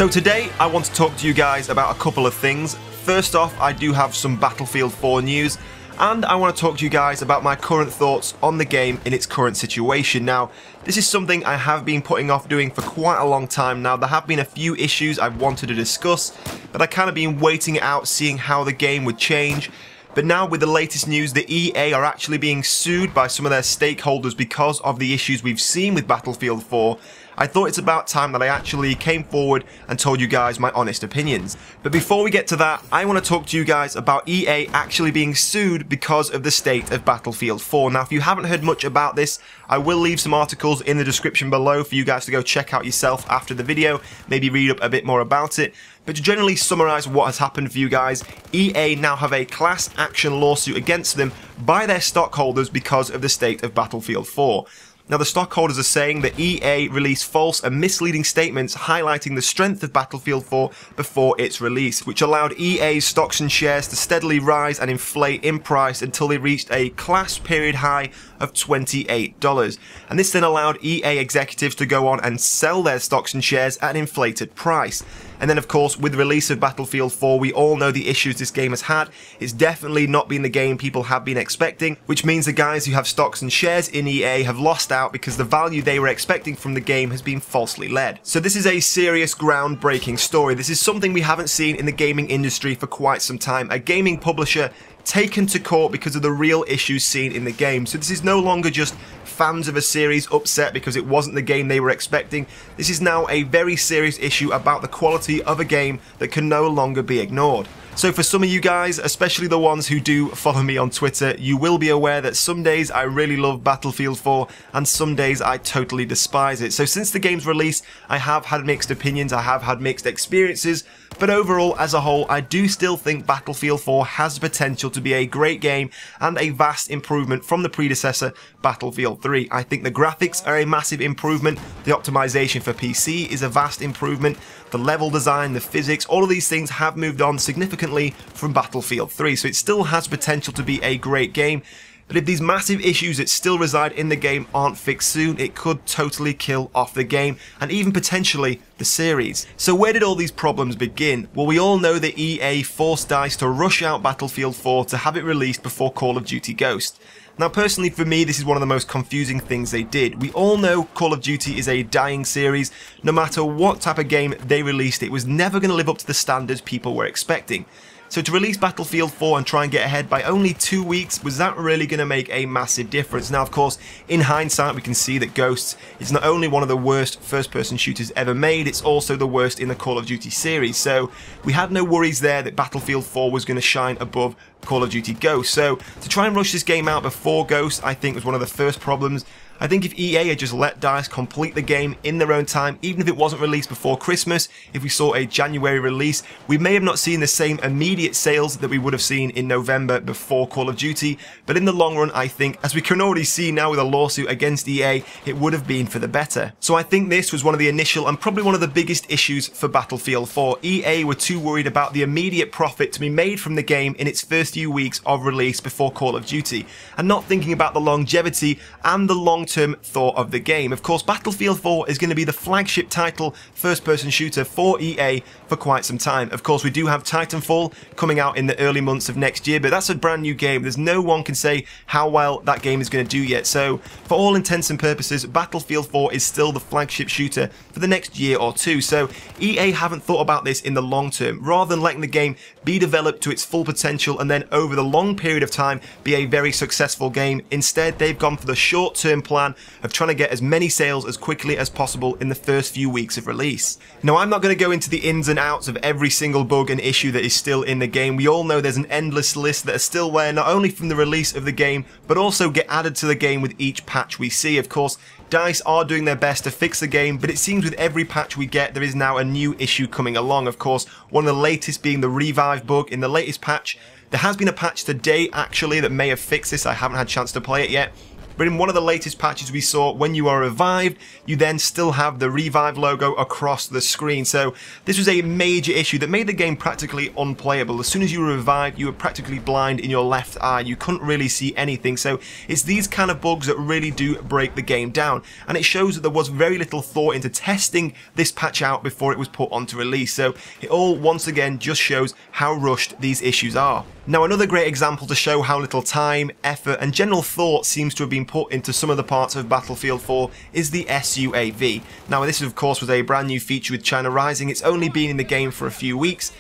So today I want to talk to you guys about a couple of things. First off, I do have some Battlefield 4 news, and I want to talk to you guys about my current thoughts on the game in its current situation. Now, this is something I have been putting off doing for quite a long time now. There have been a few issues I've wanted to discuss, but I kind of been waiting it out, seeing how the game would change. But now with the latest news, the EA are actually being sued by some of their stakeholders because of the issues we've seen with Battlefield 4. I thought it's about time that I actually came forward and told you guys my honest opinions. But before we get to that, I want to talk to you guys about EA actually being sued because of the state of Battlefield 4. Now, if you haven't heard much about this, I will leave some articles in the description below for you guys to go check out yourself after the video, maybe read up a bit more about it. But to generally summarise what has happened for you guys, EA now have a class action lawsuit against them by their stockholders because of the state of Battlefield 4. Now, the stockholders are saying that EA released false and misleading statements highlighting the strength of Battlefield 4 before its release, which allowed EA's stocks and shares to steadily rise and inflate in price until they reached a class period high of $28. And this then allowed EA executives to go on and sell their stocks and shares at an inflated price. And then, of course, with the release of Battlefield 4, we all know the issues this game has had. It's definitely not been the game people have been expecting, which means the guys who have stocks and shares in EA have lost out because the value they were expecting from the game has been falsely led. So this is a serious, groundbreaking story. This is something we haven't seen in the gaming industry for quite some time. A gaming publisher taken to court because of the real issues seen in the game. So this is no longer just fans of a series upset because it wasn't the game they were expecting. This is now a very serious issue about the quality of a game that can no longer be ignored. So for some of you guys, especially the ones who do follow me on Twitter, you will be aware that some days I really love Battlefield 4 and some days I totally despise it. So since the game's release, I have had mixed opinions, I have had mixed experiences, but overall, as a whole, I do still think Battlefield 4 has the potential to be a great game and a vast improvement from the predecessor, Battlefield 3. I think the graphics are a massive improvement, the optimization for PC is a vast improvement, the level design, the physics, all of these things have moved on significantly from Battlefield 3, so it still has potential to be a great game. But if these massive issues that still reside in the game aren't fixed soon, it could totally kill off the game and even potentially the series. So where did all these problems begin? Well, we all know that EA forced DICE to rush out Battlefield 4 to have it released before Call of Duty Ghosts. Now, personally for me, this is one of the most confusing things they did. We all know Call of Duty is a dying series. No matter what type of game they released, it was never going to live up to the standards people were expecting. So to release Battlefield 4 and try and get ahead by only 2 weeks, was that really going to make a massive difference? Now, of course, in hindsight, we can see that Ghosts is not only one of the worst first-person shooters ever made, it's also the worst in the Call of Duty series. So we had no worries there that Battlefield 4 was going to shine above Call of Duty Ghosts. So to try and rush this game out before Ghosts, I think was one of the first problems. I think if EA had just let DICE complete the game in their own time, even if it wasn't released before Christmas, if we saw a January release, we may have not seen the same immediate sales that we would have seen in November before Call of Duty, but in the long run, I think, as we can already see now with a lawsuit against EA, it would have been for the better. So I think this was one of the initial and probably one of the biggest issues for Battlefield 4. EA were too worried about the immediate profit to be made from the game in its first few weeks of release before Call of Duty, and not thinking about the longevity and the long-term thought of the game. Of course, Battlefield 4 is going to be the flagship title first-person shooter for EA for quite some time. Of course, we do have Titanfall coming out in the early months of next year, but that's a brand new game. There's no one can say how well that game is going to do yet. So, for all intents and purposes, Battlefield 4 is still the flagship shooter for the next year or two. So, EA haven't thought about this in the long term. Rather than letting the game be developed to its full potential and then over the long period of time be a very successful game, instead they've gone for the short-term plan of trying to get as many sales as quickly as possible in the first few weeks of release. Now, I'm not going to go into the ins and outs of every single bug and issue that is still in the game. We all know there's an endless list that are still there, not only from the release of the game, but also get added to the game with each patch we see. Of course, DICE are doing their best to fix the game, but it seems with every patch we get, there is now a new issue coming along. Of course, one of the latest being the revive bug in the latest patch. There has been a patch today, actually, that may have fixed this. I haven't had a chance to play it yet. but in one of the latest patches we saw, when you are revived, you then still have the revive logo across the screen. So this was a major issue that made the game practically unplayable. As soon as you were revived, you were practically blind in your left eye. You couldn't really see anything. So it's these kind of bugs that really do break the game down, and it shows that there was very little thought into testing this patch out before it was put onto release. So it all once again just shows how rushed these issues are. Now, another great example to show how little time, effort and general thought seems to have been put into some of the parts of Battlefield 4 is the SUAV. Now, this of course was a brand new feature with China Rising. It's only been in the game for a few weeks,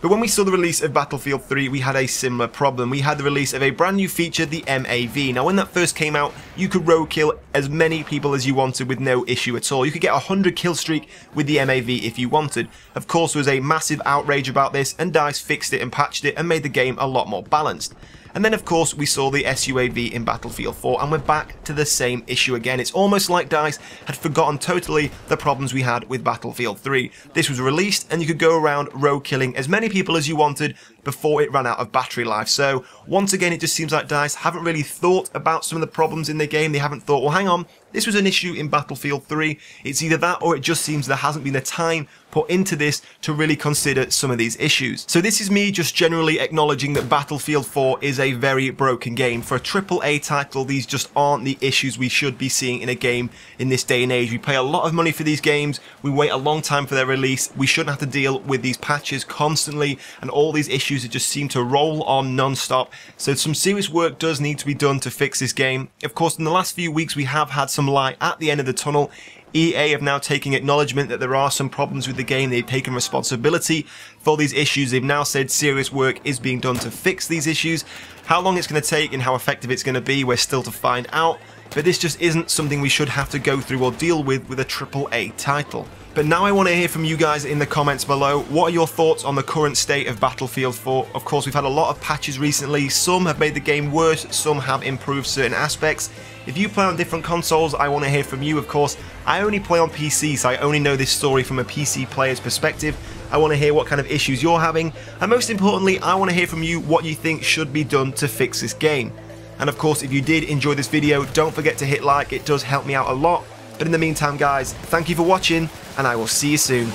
but when we saw the release of Battlefield 3, we had a similar problem. We had the release of a brand new feature, the MAV. Now, when that first came out, you could row kill as many people as you wanted with no issue at all. You could get a 100 kill streak with the MAV if you wanted. Of course, there was a massive outrage about this, and DICE fixed it and patched it and made the game a lot more balanced. And then of course we saw the SUAV in Battlefield 4 and we're back to the same issue again. It's almost like DICE had forgotten totally the problems we had with Battlefield 3. This was released and you could go around row killing as many people as you wanted before it ran out of battery life. So once again, it just seems like DICE haven't really thought about some of the problems in the game. They haven't thought, well, hang on, this was an issue in Battlefield 3. It's either that or it just seems there hasn't been the time put into this to really consider some of these issues. So this is me just generally acknowledging that Battlefield 4 is a very broken game. For a AAA title, these just aren't the issues we should be seeing in a game in this day and age. We pay a lot of money for these games, we wait a long time for their release, we shouldn't have to deal with these patches constantly and all these issues that just seem to roll on non-stop. So some serious work does need to be done to fix this game. Of course, in the last few weeks we have had some light at the end of the tunnel. EA have now taken acknowledgement that there are some problems with the game. They've taken responsibility for these issues. They've now said serious work is being done to fix these issues. How long it's going to take and how effective it's going to be, we're still to find out. But this just isn't something we should have to go through or deal with a AAA title. But now I want to hear from you guys in the comments below. What are your thoughts on the current state of Battlefield 4? Of course, we've had a lot of patches recently. Some have made the game worse, some have improved certain aspects. If you play on different consoles, I want to hear from you. Of course, I only play on PC, so I only know this story from a PC player's perspective. I want to hear what kind of issues you're having, and most importantly, I want to hear from you what you think should be done to fix this game. And of course, if you did enjoy this video, don't forget to hit like, it does help me out a lot. But in the meantime guys, thank you for watching, and I will see you soon.